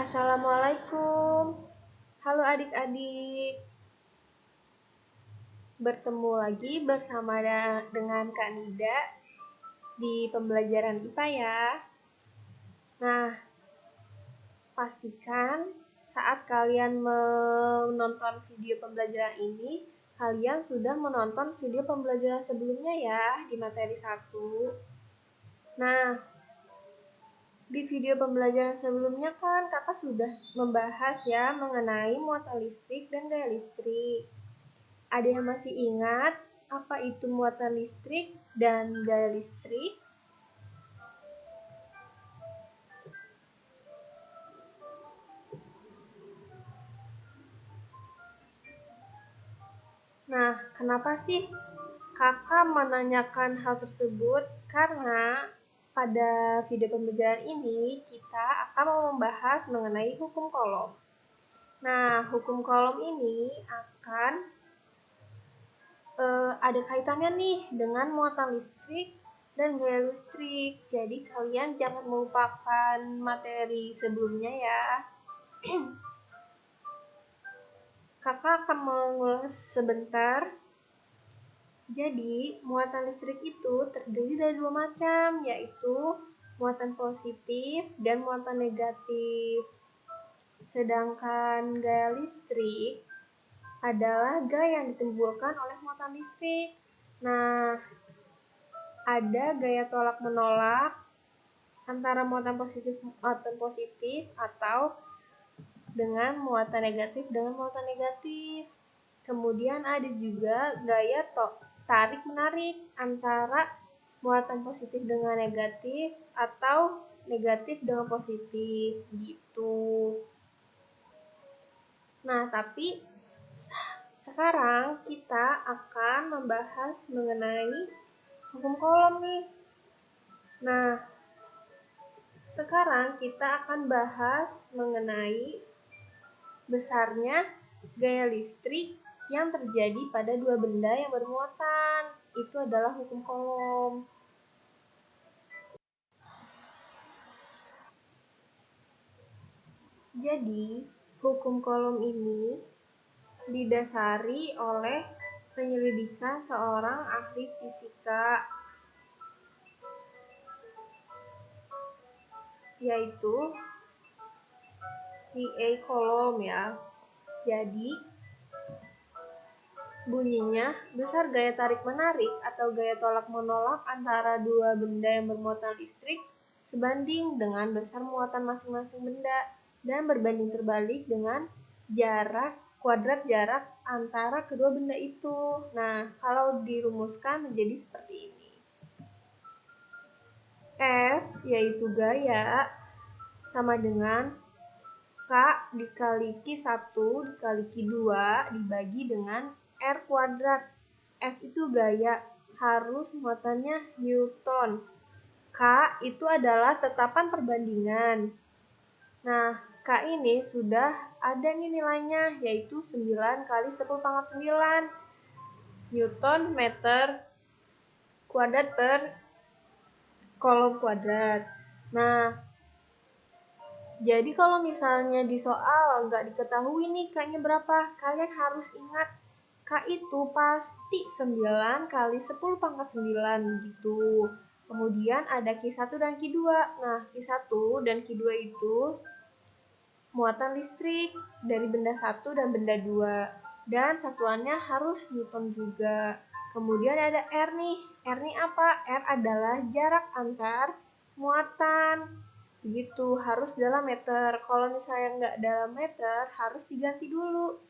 Assalamualaikum. Halo adik-adik. Bertemu lagi bersama dengan Kak Nida di pembelajaran IPA ya. Nah, pastikan saat kalian menonton video pembelajaran ini, kalian sudah menonton video pembelajaran sebelumnya ya di materi 1. Nah, di video pembelajaran sebelumnya kan kakak sudah membahas ya mengenai muatan listrik dan gaya listrik. Ada yang masih ingat apa itu muatan listrik dan gaya listrik? Nah, kenapa sih kakak menanyakan hal tersebut? Karena pada video pembelajaran ini kita akan membahas mengenai hukum Coulomb. Nah, hukum Coulomb ini akan ada kaitannya nih dengan muatan listrik dan gaya listrik. Jadi kalian jangan melupakan materi sebelumnya ya. Kakak akan mengulas sebentar. Jadi, muatan listrik itu terdiri dari 2 macam, yaitu muatan positif dan muatan negatif. Sedangkan gaya listrik adalah gaya yang ditimbulkan oleh muatan listrik. Nah, ada gaya tolak-menolak antara muatan positif atau dengan muatan negatif. Kemudian ada juga gaya tarik-menarik antara muatan positif dengan negatif atau negatif dengan positif gitu. Nah, tapi sekarang kita akan membahas mengenai hukum Coulomb nih. Nah, sekarang kita akan bahas mengenai besarnya gaya listrik yang terjadi pada 2 benda yang bermuatan. Itu adalah hukum Coulomb. Jadi, hukum Coulomb ini didasari oleh penyelidikan seorang ahli fisika, yaitu C.A. Coulomb ya. Jadi, bunyinya besar gaya tarik-menarik atau gaya tolak-menolak antara 2 benda yang bermuatan listrik sebanding dengan besar muatan masing-masing benda dan berbanding terbalik dengan kuadrat jarak antara kedua benda itu. Nah, kalau dirumuskan menjadi seperti ini. F yaitu gaya sama dengan K dikali Q1 dikali Q2 dibagi dengan R kuadrat. F itu gaya, harus muatannya Newton. K itu adalah tetapan perbandingan. Nah, K ini sudah ada nih nilainya, yaitu 9 kali 10 pangkat 9 Newton meter kuadrat per Coulomb kuadrat. Nah, jadi kalau misalnya di soal nggak diketahui nih K-nya berapa, kalian harus ingat K itu pasti 9 kali 10 pangkat 9 gitu. Kemudian ada Q1 dan Q2. Nah, Q1 dan Q2 itu muatan listrik dari benda 1 dan benda 2. Dan satuannya harus Newton juga. Kemudian ada R nih. R nih apa? R adalah jarak antar muatan. Begitu, harus dalam meter. Kalau misalnya nggak dalam meter, harus diganti dulu.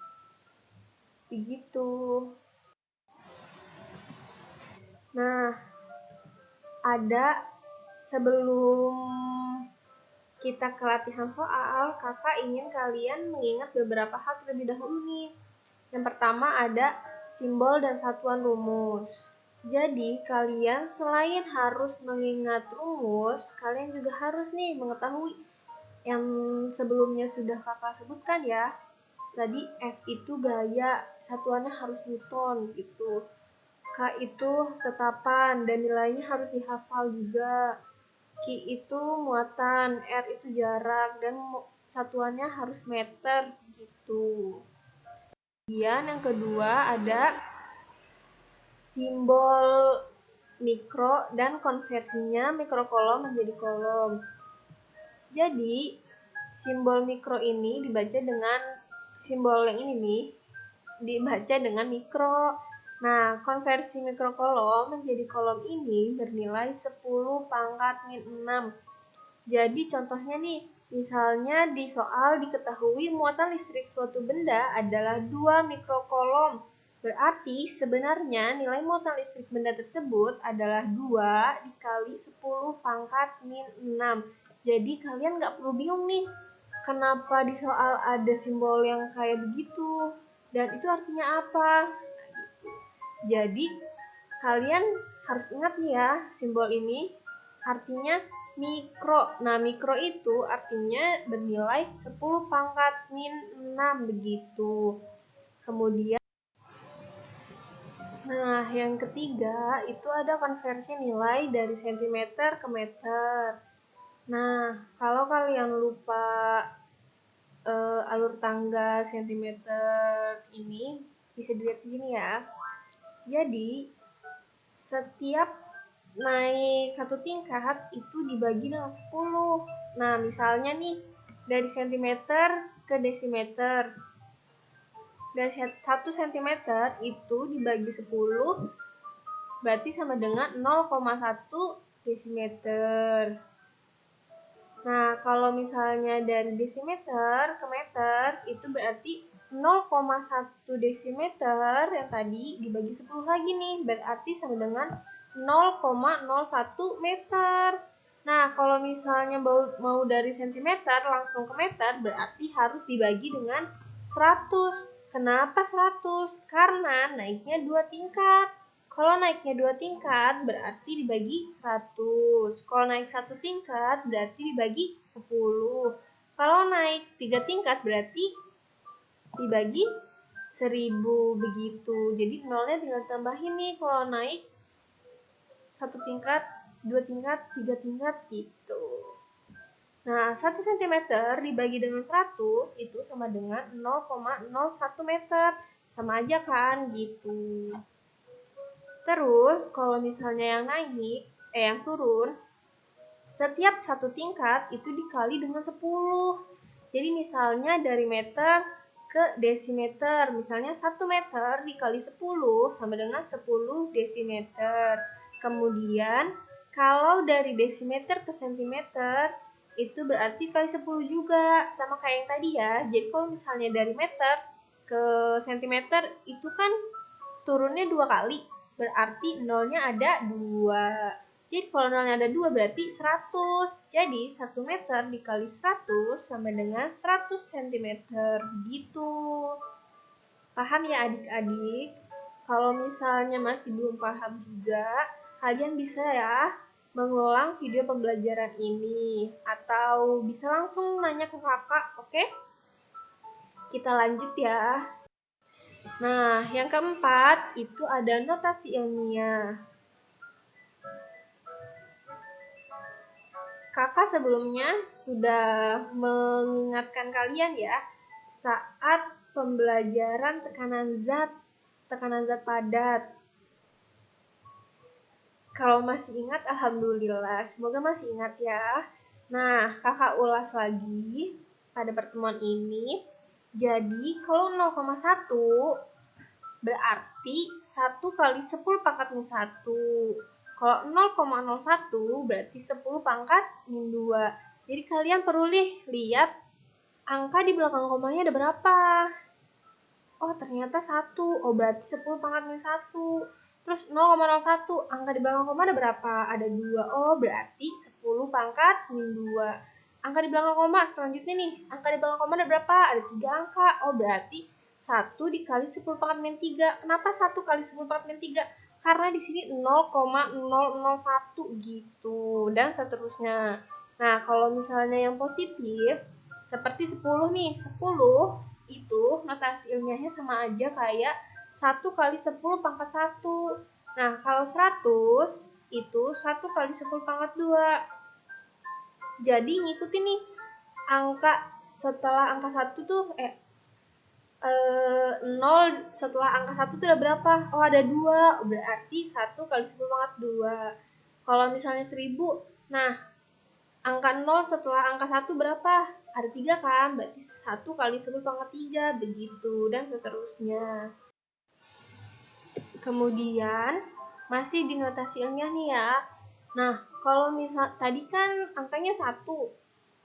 Begitu. Nah, sebelum kita ke latihan soal, kakak ingin kalian mengingat beberapa hal terlebih dahulu nih. Yang pertama ada simbol dan satuan rumus. Jadi, kalian selain harus mengingat rumus, kalian juga harus nih mengetahui yang sebelumnya sudah kakak sebutkan ya. Tadi F itu gaya, satuannya harus Newton gitu. K itu tetapan dan nilainya harus dihafal juga. Q itu muatan, R itu jarak, dan satuannya harus meter gitu. Kemudian yang kedua ada simbol mikro dan konversinya mikrokolom menjadi kolom. Jadi, simbol mikro ini dibaca dengan simbol yang ini nih, dibaca dengan mikro. Nah, konversi mikrokolom menjadi kolom ini bernilai 10 pangkat min 6. Jadi, contohnya nih, misalnya di soal diketahui muatan listrik suatu benda adalah 2 mikrokolom. Berarti sebenarnya nilai muatan listrik benda tersebut adalah 2 dikali 10 pangkat min 6. Jadi kalian nggak perlu bingung nih, kenapa di soal ada simbol yang kayak begitu, dan itu artinya apa. Jadi kalian harus ingat nih ya, simbol ini artinya mikro. Nah, mikro itu artinya bernilai 10 pangkat min 6 begitu. Kemudian nah, yang ketiga itu ada konversi nilai dari sentimeter ke meter. Nah, kalau kalian lupa alur tangga sentimeter ini, bisa dilihat di sini ya. Jadi, setiap naik satu tingkat itu dibagi dengan 10. Nah, misalnya nih, dari sentimeter ke desimeter. Dari 1 cm itu dibagi 10, berarti sama dengan 0,1 desimeter. Nah, kalau misalnya dari desimeter ke meter, itu berarti 0,1 desimeter yang tadi dibagi 10 lagi nih, berarti sama dengan 0,01 meter. Nah, kalau misalnya mau dari sentimeter langsung ke meter, berarti harus dibagi dengan 100. Kenapa 100? Karena naiknya 2 tingkat. Kalau naiknya 2 tingkat, berarti dibagi 100. Kalau naik 1 tingkat, berarti dibagi 10. Kalau naik 3 tingkat, berarti dibagi 1000 begitu. Jadi nolnya tinggal tambahin nih kalau naik 1 tingkat, 2 tingkat, 3 tingkat gitu. Nah, 1 cm dibagi dengan 100 itu sama dengan 0,01 meter. Sama aja kan gitu. Terus, kalau misalnya yang naik, yang turun, setiap 1 tingkat itu dikali dengan 10. Jadi misalnya dari meter ke desimeter. Misalnya 1 meter dikali 10 sama dengan 10 desimeter. Kemudian, kalau dari desimeter ke sentimeter, itu berarti kali 10 juga. Sama kayak yang tadi ya. Jadi kalau misalnya dari meter ke sentimeter, itu kan turunnya 2 kali. Berarti nolnya ada 2. Jadi kalau nolnya ada 2 berarti 100. Jadi 1 meter dikali 100 sama dengan 100 cm gitu. Paham ya adik-adik? Kalau misalnya masih belum paham juga, kalian bisa ya mengulang video pembelajaran ini. Atau bisa langsung nanya ke kakak, oke? Kita lanjut ya. Nah, yang keempat itu ada notasi ilmiah. Kakak sebelumnya sudah mengingatkan kalian ya saat pembelajaran tekanan zat padat. Kalau masih ingat, alhamdulillah. Semoga masih ingat ya. Nah, kakak ulas lagi pada pertemuan ini. Jadi, kalau 0,1 berarti 1 kali 10 pangkat min 1. Kalau 0,01 berarti 10 pangkat min 2. Jadi kalian perlu lihat angka di belakang komanya ada berapa. Oh, ternyata 1. Oh, berarti 10 pangkat min 1. Terus 0,01, angka di belakang koma ada berapa? Ada 2. Oh, berarti 10 pangkat min 2. Angka di belakang koma selanjutnya nih, angka di belakang koma ada berapa? Ada 3 angka. Oh, berarti 1 dikali 10 pangkat min 3. Kenapa 1 kali 10 pangkat min 3? Karena di sini 0,001 gitu. Dan seterusnya. Nah, kalau misalnya yang positif, seperti 10 nih. 10 itu notasi ilmiahnya sama aja kayak 1 kali 10 pangkat 1. Nah, kalau 100 itu 1 kali 10 pangkat 2. Jadi ngikutin nih angka setelah angka 1 tuh 0 setelah angka 1 tuh ada berapa? Oh, ada 2. Berarti 1 kali 10 pangkat 2. Kalau misalnya 1000, nah angka 0 setelah angka 1 berapa? Ada 3 kan? Berarti 1 kali 10 pangkat 3, begitu, dan seterusnya. Kemudian, masih di notasi ilmiah nih ya. Nah, kalau misal tadi kan angkanya 1,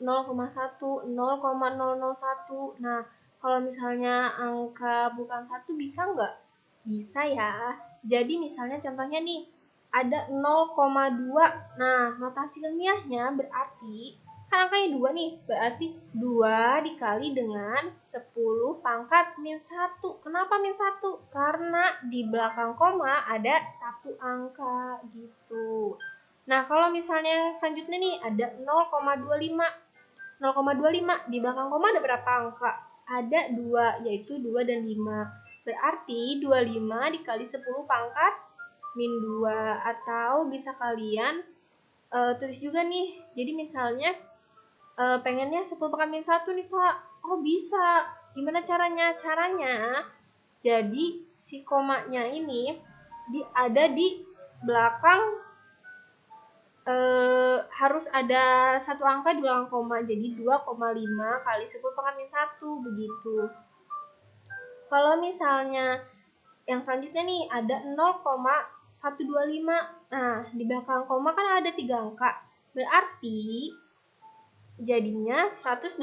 0,1, 0,001. Nah, kalau misalnya angka bukan 1 bisa nggak? Bisa ya. Jadi misalnya contohnya nih, ada 0,2. Nah, notasi ilmiahnya berarti, kan angkanya 2 nih, berarti 2 dikali dengan 10 pangkat min 1. Kenapa min 1? Karena di belakang koma ada 1 angka gitu. Nah, kalau misalnya yang selanjutnya nih, ada 0,25. 0,25 di belakang koma ada berapa angka? Ada 2, yaitu 2 dan 5. Berarti 25 dikali 10 pangkat min 2. Atau bisa kalian tulis juga nih. Jadi misalnya pengennya 10 pangkat min 1 nih Kak. Oh bisa. Gimana caranya? Caranya, jadi si komanya ini ada di belakang, harus ada satu angka di belakang koma. Jadi 2,5 kali 10 pangkat min 1, begitu. Kalau misalnya yang selanjutnya nih ada 0,125. Nah, di belakang koma kan ada 3 angka. Berarti jadinya 125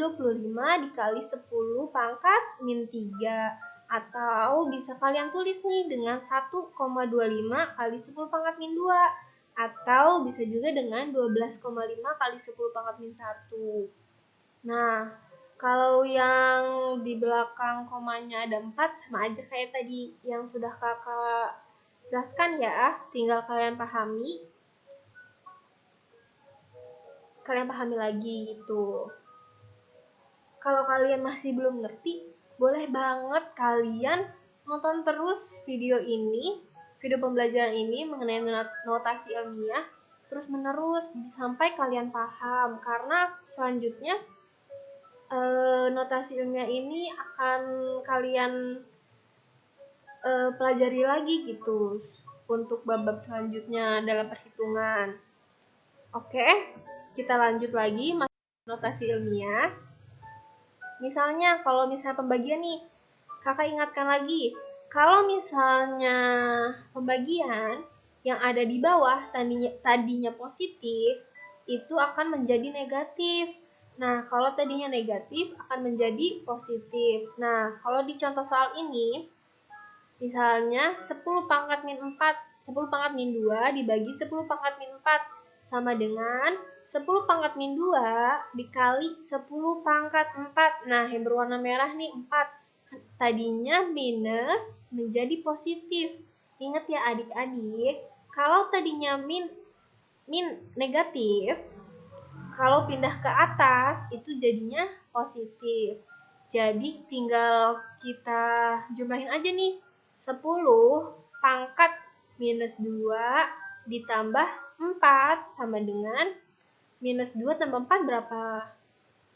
dikali 10 pangkat min 3. Atau bisa kalian tulis nih dengan 1,25 kali 10 pangkat min 2. Atau bisa juga dengan 12,5 kali 10 pangkat min 1. Nah, kalau yang di belakang komanya ada 4, sama aja kayak tadi yang sudah kakak jelaskan ya. Tinggal kalian pahami lagi gitu. Kalau kalian masih belum ngerti, boleh banget kalian nonton terus video pembelajaran ini mengenai notasi ilmiah terus menerus sampai kalian paham, karena selanjutnya notasi ilmiah ini akan kalian pelajari lagi gitu untuk bab-bab selanjutnya dalam perhitungan. Oke, kita lanjut lagi notasi ilmiah. Misalnya kalau misalnya pembagian nih, kakak ingatkan lagi, kalau misalnya pembagian yang ada di bawah tadinya positif, itu akan menjadi negatif. Nah, kalau tadinya negatif akan menjadi positif. Nah, kalau di contoh soal ini, misalnya 10 pangkat min 4, 10 pangkat min 2 dibagi 10 pangkat min 4 sama dengan 10 pangkat min 2 dikali 10 pangkat 4. Nah, yang berwarna merah nih 4. Tadinya minus menjadi positif. Ingat ya adik-adik, kalau tadinya min negatif, kalau pindah ke atas itu jadinya positif. Jadi tinggal kita jumlahin aja nih. 10 pangkat minus 2 ditambah 4 sama dengan minus 2 tambah 4 berapa?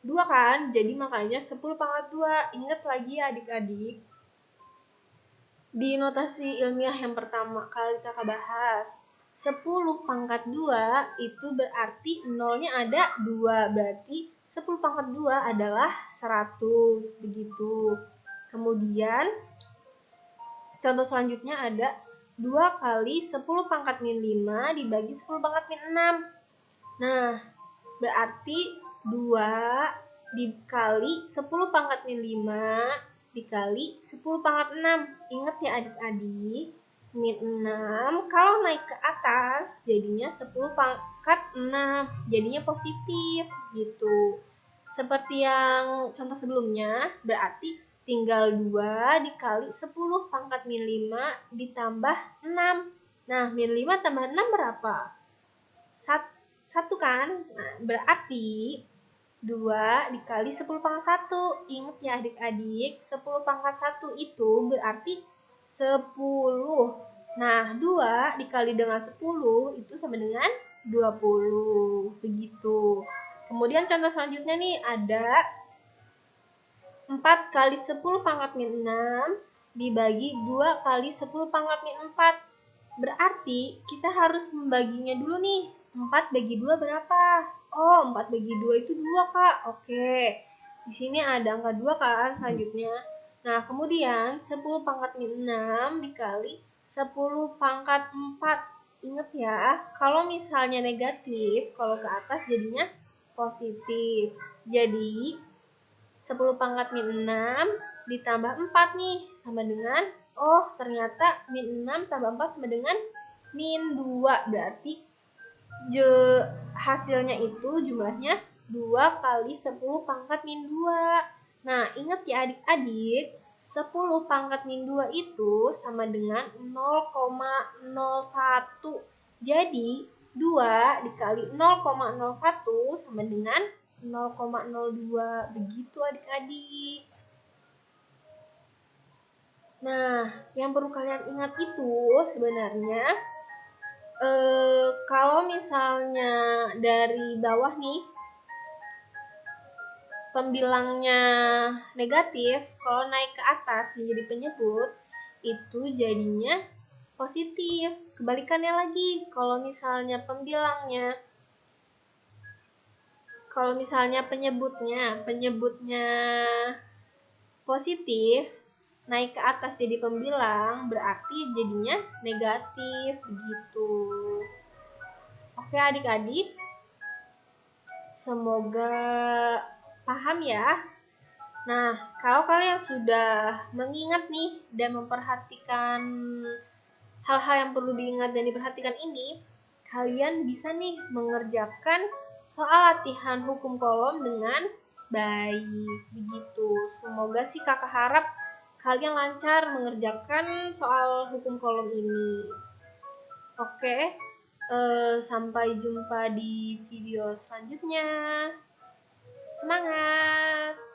2 kan? Jadi makanya 10 pangkat 2. Ingat lagi ya adik-adik. Di notasi ilmiah yang pertama kali kakak bahas, 10 pangkat 2 itu berarti nolnya ada 2. Berarti 10 pangkat 2 adalah 100. Begitu. Kemudian contoh selanjutnya ada 2 kali 10 pangkat min 5 dibagi 10 pangkat min 6. Nah, berarti 2 dikali 10 pangkat min 5 dikali 10 pangkat 6. Ingat ya adik-adik, min 6 kalau naik ke atas jadinya 10 pangkat 6. Jadinya positif gitu. Seperti yang contoh sebelumnya, berarti tinggal 2 dikali 10 pangkat min 5 ditambah 6. Nah, min 5 tambah 6 berapa? 1 kan? Nah, berarti 2 dikali 10 pangkat 1. Ingat ya adik-adik, 10 pangkat 1 itu berarti 10. Nah, 2 dikali dengan 10 itu sama dengan 20. Begitu. Kemudian contoh selanjutnya nih ada 4 kali 10 pangkat min 6 dibagi 2 kali 10 pangkat min 4. Berarti kita harus membaginya dulu nih. 4 bagi 2 berapa? Oh, 4 bagi 2 itu 2, Kak. Oke. Di sini ada angka 2 kan selanjutnya. Nah, kemudian 10 pangkat min 6 dikali 10 pangkat 4. Ingat ya, kalau misalnya negatif, kalau ke atas jadinya positif. Jadi, 10 pangkat min 6 ditambah 4 nih, sama dengan, oh ternyata min 6 tambah 4 sama dengan min 2. Berarti hasilnya itu jumlahnya 2 kali 10 pangkat min 2. Nah, ingat ya adik-adik, 10 pangkat min 2 itu sama dengan 0,01. Jadi, 2 dikali 0,01 sama dengan 0,02. Begitu adik-adik. Nah, yang perlu kalian ingat itu sebenarnya kalau misalnya dari bawah nih pembilangnya negatif, kalau naik ke atas menjadi penyebut itu jadinya positif. Kebalikannya lagi, kalau misalnya penyebutnya positif, naik ke atas jadi pembilang, berarti jadinya negatif begitu. Oke adik-adik, semoga paham ya. Nah, kalau kalian sudah mengingat nih dan memperhatikan hal-hal yang perlu diingat dan diperhatikan ini, kalian bisa nih mengerjakan soal latihan hukum kolom dengan baik. Begitu. Semoga sih kakak harap kalian lancar mengerjakan soal hukum kolom ini. Oke, sampai jumpa di video selanjutnya. Semangat!